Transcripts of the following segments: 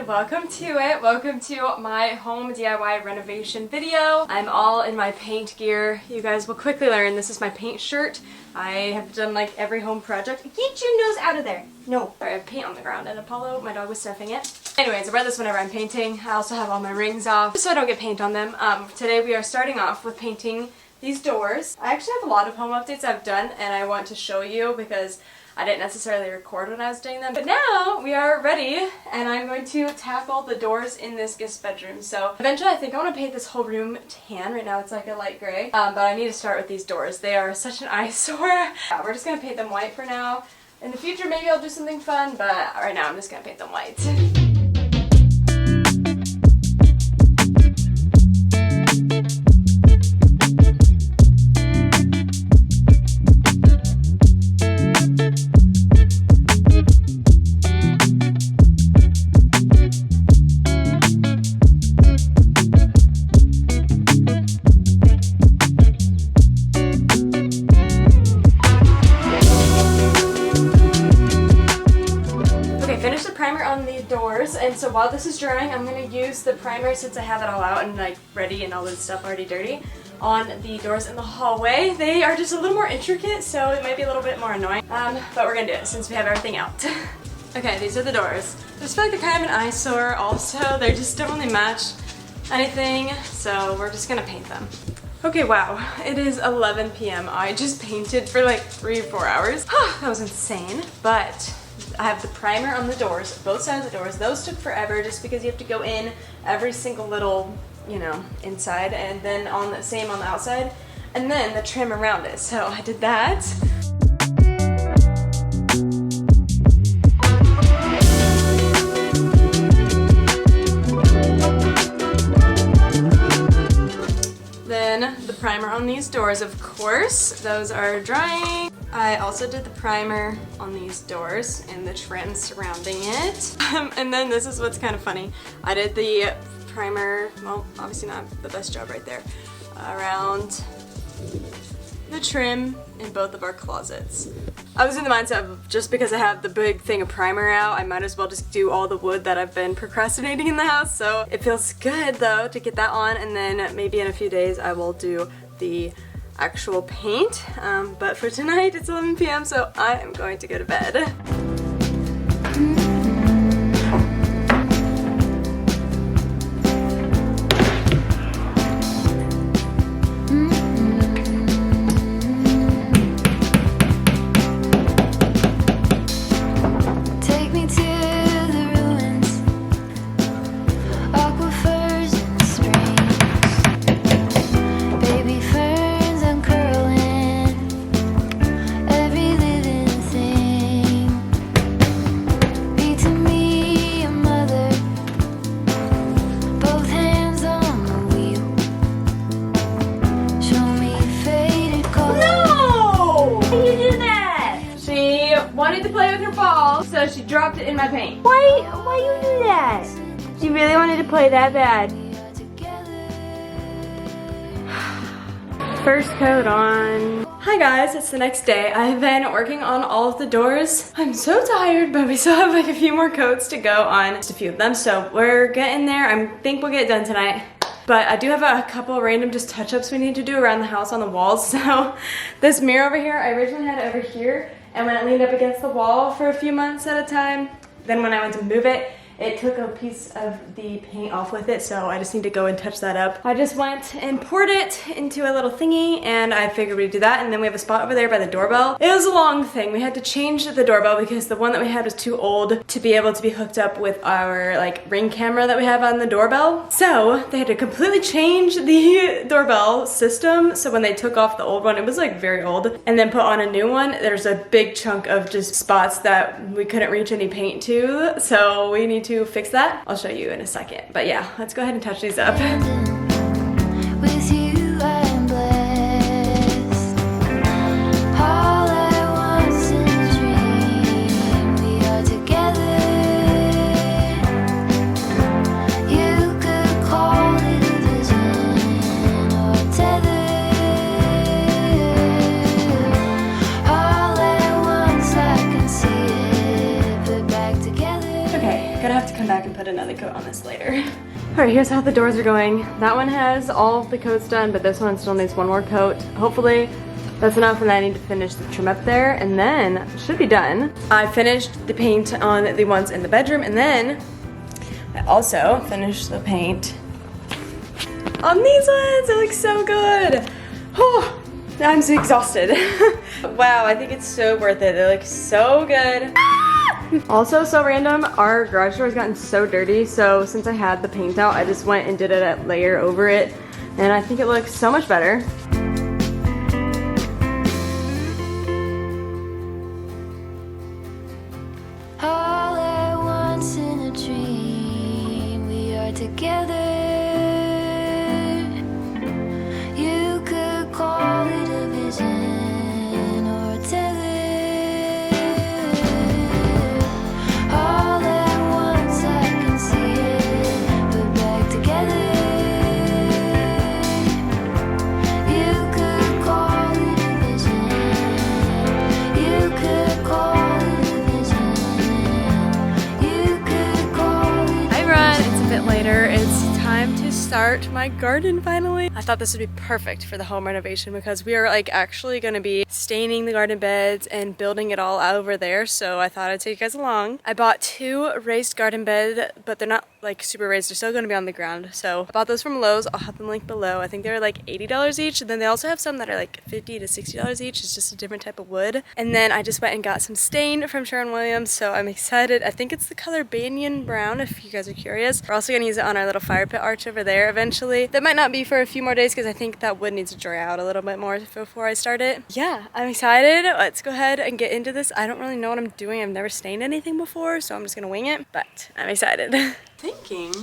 everyone, welcome to it. Welcome to my home DIY renovation video. I'm all in my paint gear. You guys will quickly learn this is my paint shirt. I have done like every home project. Get your nose out of there. No. Sorry, I have paint on the ground and Apollo, my dog, was sniffing it. Anyways, I wear this whenever I'm painting. I also have all my rings off so I don't get paint on them. Today we are starting off with painting these doors. I actually have a lot of home updates I've done and I want to show you because I didn't necessarily record when I was doing them. But now we are ready and I'm going to tackle the doors in this guest bedroom. So eventually I think I want to paint this whole room tan. Right now it's like a light gray. But I need to start with these doors. They are such an eyesore. Yeah, we're just going to paint them white for now. In the future maybe I'll do something fun, but right now I'm just going to paint them white. And so while this is drying, I'm going to use the primer since I have it all out and like ready and all this stuff already dirty on the doors in the hallway. They are just a little more intricate, so it might be a little bit more annoying, but we're going to do it since we have everything out. Okay, these are the doors. I just feel like they're kind of an eyesore also. They just don't really match anything, so we're just going to paint them. Okay, wow, it is 11 p.m. I just painted for like 3 or 4 hours. That was insane, but I have the primer on the doors, both sides of the doors. Those took forever just because you have to go in every single little, you know, inside, and then on the same on the outside, and then the trim around it. So I did that. Then the primer on these doors, of course, those are drying. I also did the primer on these doors and the trim surrounding it. And then this is what's kind of funny. I did the primer, well, obviously not the best job right there, around the trim in both of our closets. I was in the mindset of just because I have the big thing of primer out, I might as well just do all the wood that I've been procrastinating in the house. So it feels good though to get that on, and then maybe in a few days I will do the actual paint, but for tonight it's 11 p.m. so I am going to go to bed. Wanted to play with her ball, so she dropped it in my paint. Why you do that? She really wanted to play that bad. First coat on. Hi guys, it's the next day. I've been working on all of the doors. I'm so tired, but we still have like a few more coats to go on just a few of them, so we're getting there. I think we'll get it done tonight. But I do have a couple random just touch-ups we need to do around the house on the walls. So this mirror over here, I originally had it over here, and when it leaned up against the wall for a few months at a time, then when I went to move it, it took a piece of the paint off with it, so I just need to go and touch that up. I just went and poured it into a little thingy, and I figured we'd do that, and then we have a spot over there by the doorbell. It was a long thing. We had to change the doorbell because the one that we had was too old to be able to be hooked up with our like Ring camera that we have on the doorbell. So they had to completely change the doorbell system, so when they took off the old one, it was like very old, and then put on a new one, there's a big chunk of just spots that we couldn't reach any paint to, so we need to fix that. I'll show you in a second. But yeah, let's go ahead and touch these up. With you I am blessed. All I want is a dream. We are together. You could call it a vision or a tether. All at once I can see it put back together. Okay, gonna have to come back and put another coat on this later. All right, here's how the doors are going. That one has all of the coats done, but this one still needs one more coat. Hopefully that's enough, and then I need to finish the trim up there, and then should be done. I finished the paint on the ones in the bedroom, and then I also finished the paint on these ones. It looks so good. Oh, I'm so exhausted. Wow, I think it's so worth it. They look so good. Also, so random, our garage door has gotten so dirty, so since I had the paint out, I just went and did a layer over it, and I think it looks so much better. All at once in a dream, we are together. You could call it a vision or a tether. All at once I can see it, put back together. You could call it a vision. You could call it a vision. You could call it. Hi everyone, it's a bit later. It's time to start my garden finally. I thought this would be perfect for the home renovation because we are like actually going to be staining the garden beds and building it all over there, so I thought I'd take you guys along. I bought 2 raised garden beds, but they're not like super raised, they're still going to be on the ground. So I bought those from Lowe's. I'll have them linked below. I think they're like $80 each, and then they also have some that are like $50 to $60 each. It's just a different type of wood. And then I just went and got some stain from Sherwin-Williams, so I'm excited. I think it's the color Banyan Brown if you guys are curious. We're also going to use it on our little fire pit arch over there eventually. That might not be for a few more days because I think that wood needs to dry out a little bit more before I start it. Yeah, I'm excited. Let's go ahead and get into this. I don't really know what I'm doing. I've never stained anything before, so I'm just gonna wing it, but I'm excited. Thinking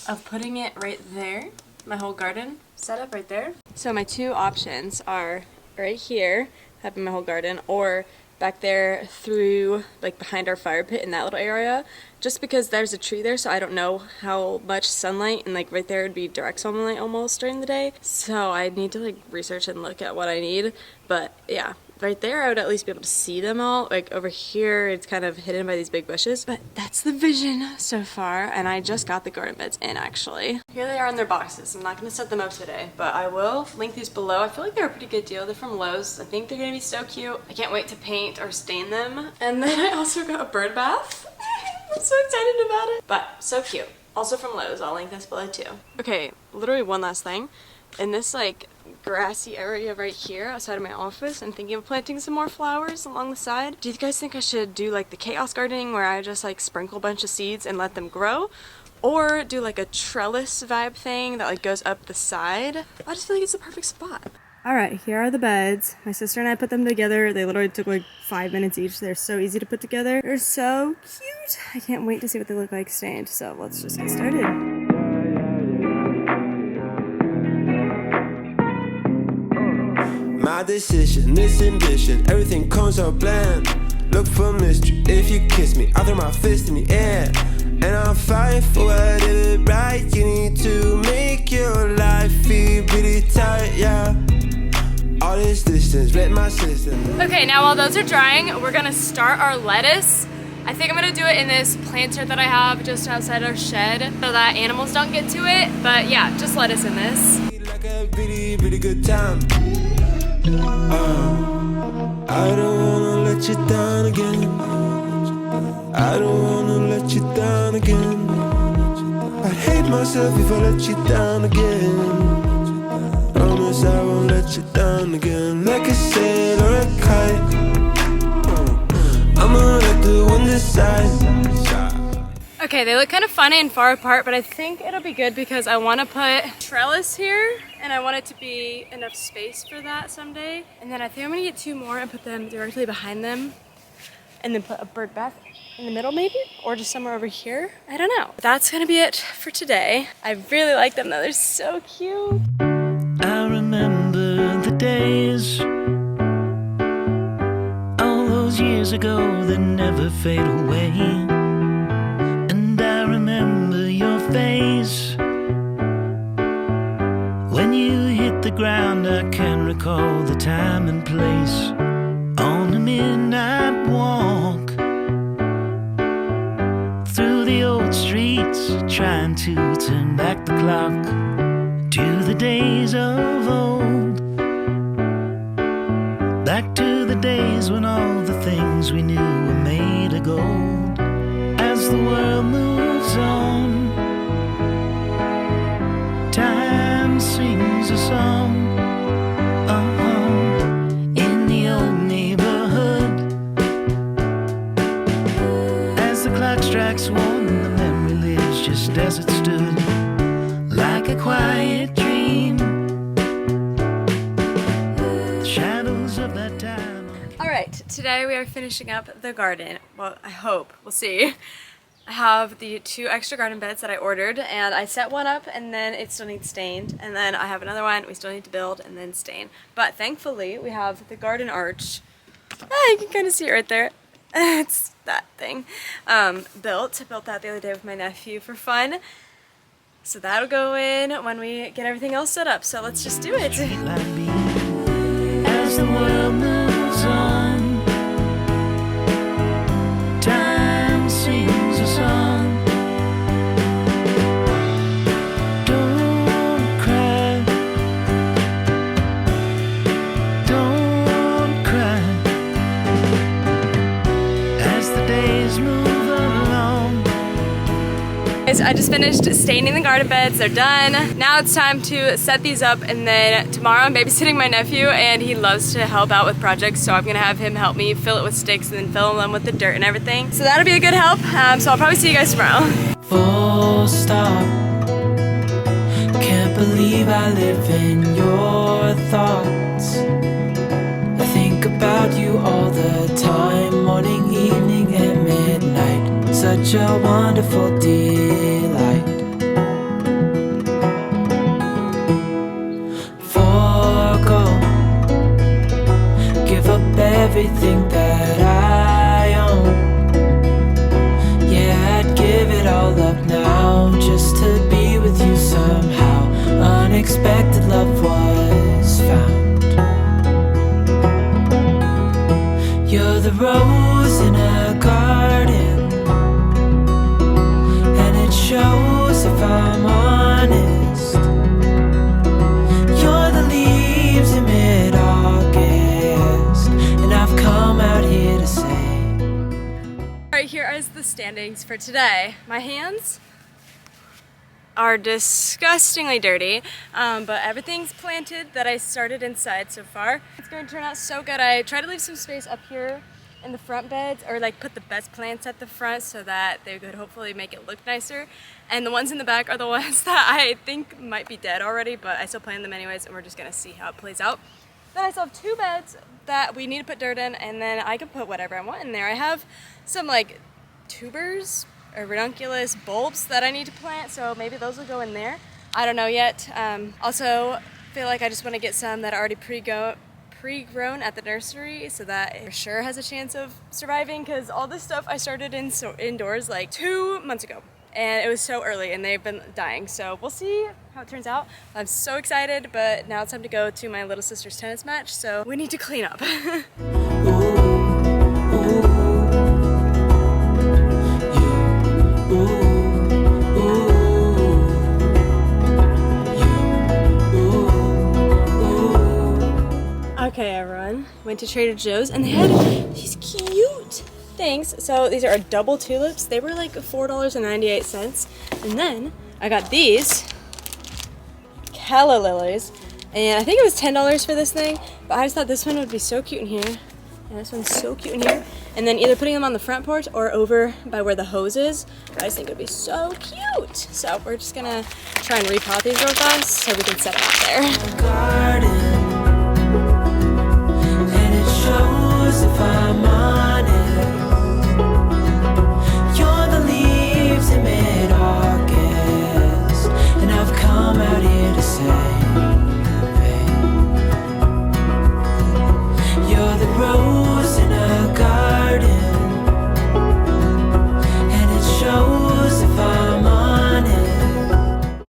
of putting it right there, my whole garden setup right there. So my 2 options are right here, having my whole garden, or back there through like behind our fire pit in that little area, just because there's a tree there, so I don't know how much sunlight, and like right there would be direct sunlight almost during the day, so I need to like research and look at what I need. But yeah, right there I would at least be able to see them all. Like over here it's kind of hidden by these big bushes, but that's the vision so far. And I just got the garden beds in actually. Here they are in their boxes. I'm not going to set them up today, but I will link these below. I feel like they're a pretty good deal. They're from Lowe's. I think they're going to be so cute. I can't wait to paint or stain them. And then I also got a bird bath. I'm so excited about it, but so cute. Also from Lowe's. I'll link this below too. Okay, literally one last thing. In this like grassy area right here outside of my office, I'm thinking of planting some more flowers along the side. Do you guys think I should do like the chaos gardening where I just like sprinkle a bunch of seeds and let them grow? Or do like a trellis vibe thing that like goes up the side? I just feel like it's the perfect spot. Alright, here are the beds. My sister and I put them together. They literally took like 5 minutes each. They're so easy to put together. They're so cute. I can't wait to see what they look like stained. So let's just get started. My decision, this ambition, everything comes out bland. Look for mystery, if you kiss me, I'll throw my fist in the air. And I'll fight for what is right. You need to make your life feel pretty tight, yeah. All this distance, read my system. Okay, now while those are drying, we're gonna start our lettuce. I think I'm gonna do it in this planter that I have just outside our shed so that animals don't get to it. But yeah, just lettuce in this. Like a really, really good time. I don't wanna let you down again. I don't wanna let you down again. I hate myself if I let you down again. Promise I won't let you down again. Like a sail or a kite, I'ma let the wind decide. Okay, they look kind of funny and far apart, but I think it'll be good because I want to put trellis here, and I want it to be enough space for that someday. And then I think I'm gonna get 2 more and put them directly behind them, and then put a bird bath in the middle maybe, or just somewhere over here. I don't know. That's gonna be it for today. I really like them though, they're so cute. I remember the days, all those years ago that never fade away. And I remember your face when you hit the ground. I can recall the time and place on the midnight walk through the old back the clock to the days of old. Back to the days when all the things we knew were made of gold. As the world moves on, time sings a song. In the old neighborhood, as the clock strikes one, the memory lives just as it stood, like a quiet dream. The shadows of that time. All right, today we are finishing up the garden. Well, I hope. We'll see. I have the 2 extra garden beds that I ordered, and I set one up and then it still needs stained, and then I have another one we still need to build and then stain. But thankfully we have the garden arch. You can kind of see it right there. It's that thing. Built that the other day with my nephew for fun. So that'll go in when we get everything else set up. So let's just do it. As the world moves on, time sings a song. Don't cry, don't cry. As the days move along. Guys, I just finished staining the garden beds. They're done. Now it's time to set these up, and then tomorrow I'm babysitting my nephew, and he loves to help out with projects, so I'm gonna have him help me fill it with sticks and then fill them with the dirt and everything. So that'll be a good help. So I'll probably see you guys tomorrow. Full stop. Can't believe I live in your thoughts. I think about you all the time, morning, evening, and midnight. Such a wonderful delight. Forgo, give up everything that I own. Yeah, I'd give it all up now just to be with you somehow. Unexpected love was found. You're the rose in a garden, and it shows if I'm honest. You're the leaves in mid-August, and I've come out here to say. Alright, here is the standings for today. My hands are disgustingly dirty, but everything's planted that I started inside so far. It's going to turn out so good. I tried to leave some space up here in the front beds, or like put the best plants at the front so that they could hopefully make it look nicer. And the ones in the back are the ones that I think might be dead already, but I still planted them anyways, and we're just gonna see how it plays out. Then I still have 2 beds that we need to put dirt in, and then I can put whatever I want in there. I have some like tubers or ranunculus bulbs that I need to plant, so maybe those will go in there. I don't know yet. Also feel like I just want to get some that are already pre-grown at the nursery, so that it for sure has a chance of surviving, because all this stuff I started indoors like 2 months ago, and it was so early and they've been dying. So we'll see how it turns out. I'm so excited, but now it's time to go to my little sister's tennis match, so we need to clean up. Okay, everyone, went to Trader Joe's and they had these cute things. So these are double tulips. They were like $4.98. And then I got these calla lilies, and I think it was $10 for this thing, but I just thought this one would be so cute in here. And this one's so cute in here. And then either putting them on the front porch or over by where the hose is. I just think it would be so cute. So we're just gonna try and repot these real fast so we can set them out there. Garden.